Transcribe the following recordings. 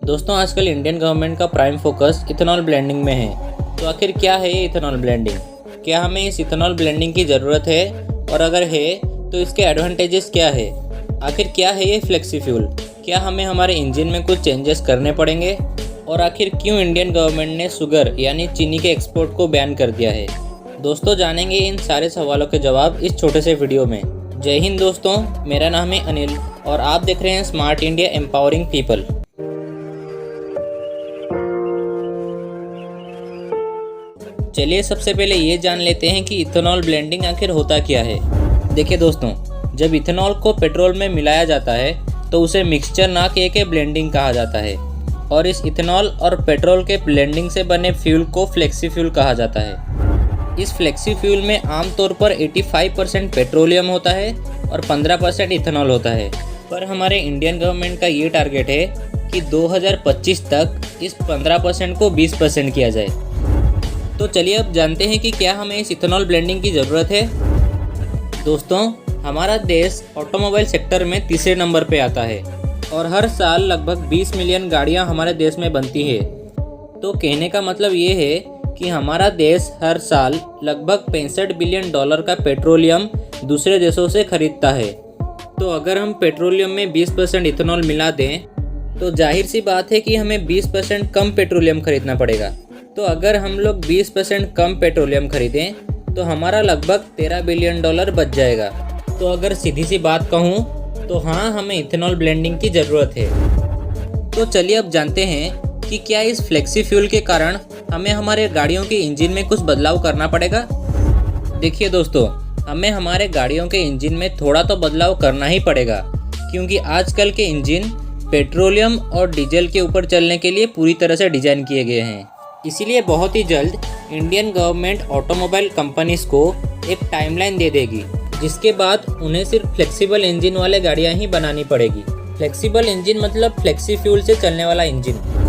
दोस्तों आजकल Indian government का प्राइम फोकस इथेनॉल ब्लेंडिंग में है। तो आखिर क्या है ये इथेनॉल ब्लेंडिंग? क्या हमें इस इथेनॉल ब्लेंडिंग की ज़रूरत है, और अगर है तो इसके एडवांटेजेस क्या है? आखिर क्या है ये फ्लेक्सी फ्यूल? क्या हमें हमारे इंजन में कुछ चेंजेस करने पड़ेंगे? और आखिर क्यों इंडियन गवर्नमेंट ने शुगर यानी चीनी के एक्सपोर्ट को बैन कर दिया है? दोस्तों जानेंगे इन सारे सवालों के जवाब इस छोटे से वीडियो में। जय हिंद दोस्तों, मेरा नाम है अनिल और आप देख रहे हैं स्मार्ट इंडिया एम्पावरिंग पीपल। चलिए सबसे पहले ये जान लेते हैं कि इथेनॉल ब्लेंडिंग आखिर होता क्या है। देखिए दोस्तों, जब इथेनॉल को पेट्रोल में मिलाया जाता है तो उसे मिक्सचर ना कह के ब्लेंडिंग कहा जाता है, और इस इथेनॉल और पेट्रोल के ब्लेंडिंग से बने फ्यूल को फ्लेक्सी फ्यूल कहा जाता है। इस फ्लेक्सी फ्यूल में आमतौर पर 85% पेट्रोलियम होता है और 15% इथेनॉल होता है। पर हमारे इंडियन गवर्नमेंट का ये टारगेट है कि 2025 तक इस 15% को 20% किया जाए। तो चलिए अब जानते हैं कि क्या हमें इस इथेनॉल ब्लेंडिंग की ज़रूरत है। दोस्तों हमारा देश ऑटोमोबाइल सेक्टर में तीसरे नंबर पे आता है और हर साल लगभग 20 मिलियन गाड़ियां हमारे देश में बनती है। तो कहने का मतलब ये है कि हमारा देश हर साल लगभग $65 बिलियन का पेट्रोलियम दूसरे देशों से खरीदता है। तो अगर हम पेट्रोलियम में 20% इथेनॉल मिला दें तो जाहिर सी बात है कि हमें 20% कम पेट्रोलियम खरीदना पड़ेगा। तो अगर हम लोग 20% कम पेट्रोलियम खरीदें तो हमारा लगभग $13 बिलियन बच जाएगा। तो अगर सीधी सी बात कहूँ तो हाँ, हमें इथेनॉल ब्लेंडिंग की ज़रूरत है। तो चलिए अब जानते हैं कि क्या इस फ्लेक्सी फ्यूल के कारण हमें हमारे गाड़ियों के इंजन में कुछ बदलाव करना पड़ेगा। देखिए दोस्तों, हमें हमारे गाड़ियों के इंजन में थोड़ा तो बदलाव करना ही पड़ेगा, क्योंकि आजकल के इंजन पेट्रोलियम और डीजल के ऊपर चलने के लिए पूरी तरह से डिज़ाइन किए गए हैं। इसीलिए बहुत ही जल्द इंडियन गवर्नमेंट ऑटोमोबाइल कंपनीज को एक टाइमलाइन दे देगी, जिसके बाद उन्हें सिर्फ फ्लेक्सिबल इंजन वाले गाड़ियां ही बनानी पड़ेगी। फ्लेक्सिबल इंजन मतलब फ्लेक्सी फ्यूल से चलने वाला इंजन।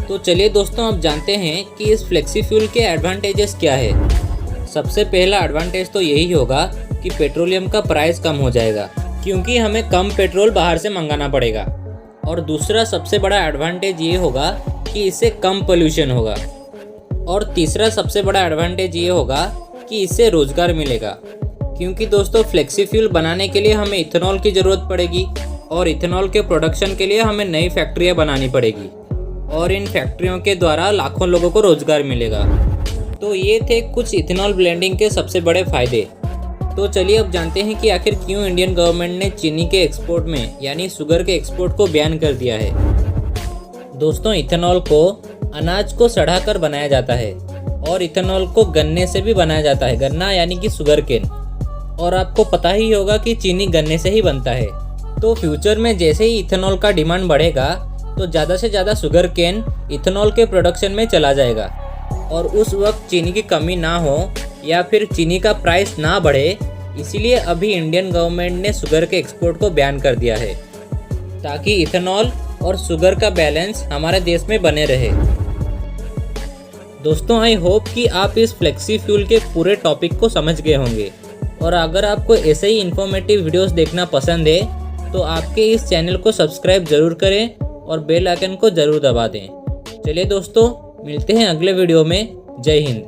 तो चलिए दोस्तों अब जानते हैं कि इस फ्लेक्सी फ्यूल के एडवांटेजेस क्या है। सबसे पहला एडवांटेज तो यही होगा कि पेट्रोलियम का प्राइस कम हो जाएगा, क्योंकि हमें कम पेट्रोल बाहर से मंगाना पड़ेगा। और दूसरा सबसे बड़ा एडवांटेज ये होगा कि इससे कम पोल्यूशन होगा। और तीसरा सबसे बड़ा एडवांटेज ये होगा कि इससे रोजगार मिलेगा, क्योंकि दोस्तों फ्लेक्सी फ्यूल बनाने के लिए हमें इथेनॉल की ज़रूरत पड़ेगी और इथेनॉल के प्रोडक्शन के लिए हमें नई फैक्ट्रियाँ बनानी पड़ेगी, और इन फैक्ट्रियों के द्वारा लाखों लोगों को रोजगार मिलेगा। तो ये थे कुछ इथेनॉल ब्लेंडिंग के सबसे बड़े फायदे। तो चलिए अब जानते हैं कि आखिर क्यों इंडियन गवर्नमेंट ने चीनी के एक्सपोर्ट में यानी शुगर के एक्सपोर्ट को बैन कर दिया है। दोस्तों इथेनॉल को अनाज को सड़ाकर बनाया जाता है, और इथेनॉल को गन्ने से भी बनाया जाता है, गन्ना यानी कि शुगर केन। और आपको पता ही होगा कि चीनी गन्ने से ही बनता है। तो फ्यूचर में जैसे ही इथेनॉल का डिमांड बढ़ेगा तो ज़्यादा से ज़्यादा शुगर केन इथेनॉल के प्रोडक्शन में चला जाएगा, और उस वक्त चीनी की कमी ना हो या फिर चीनी का प्राइस ना बढ़े। इसीलिए अभी इंडियन गवर्नमेंट ने शुगर के एक्सपोर्ट को बैन कर दिया है, ताकि इथेनॉल और शुगर का बैलेंस हमारे देश में बने रहे। दोस्तों आई होप कि आप इस फ्लेक्सी फ्यूल के पूरे टॉपिक को समझ गए होंगे, और अगर आपको ऐसे ही इन्फॉर्मेटिव वीडियोस देखना पसंद है तो आपके इस चैनल को सब्सक्राइब ज़रूर करें और बेल आइकन को ज़रूर दबा दें। चलिए दोस्तों, मिलते हैं अगले वीडियो में। जय हिंद।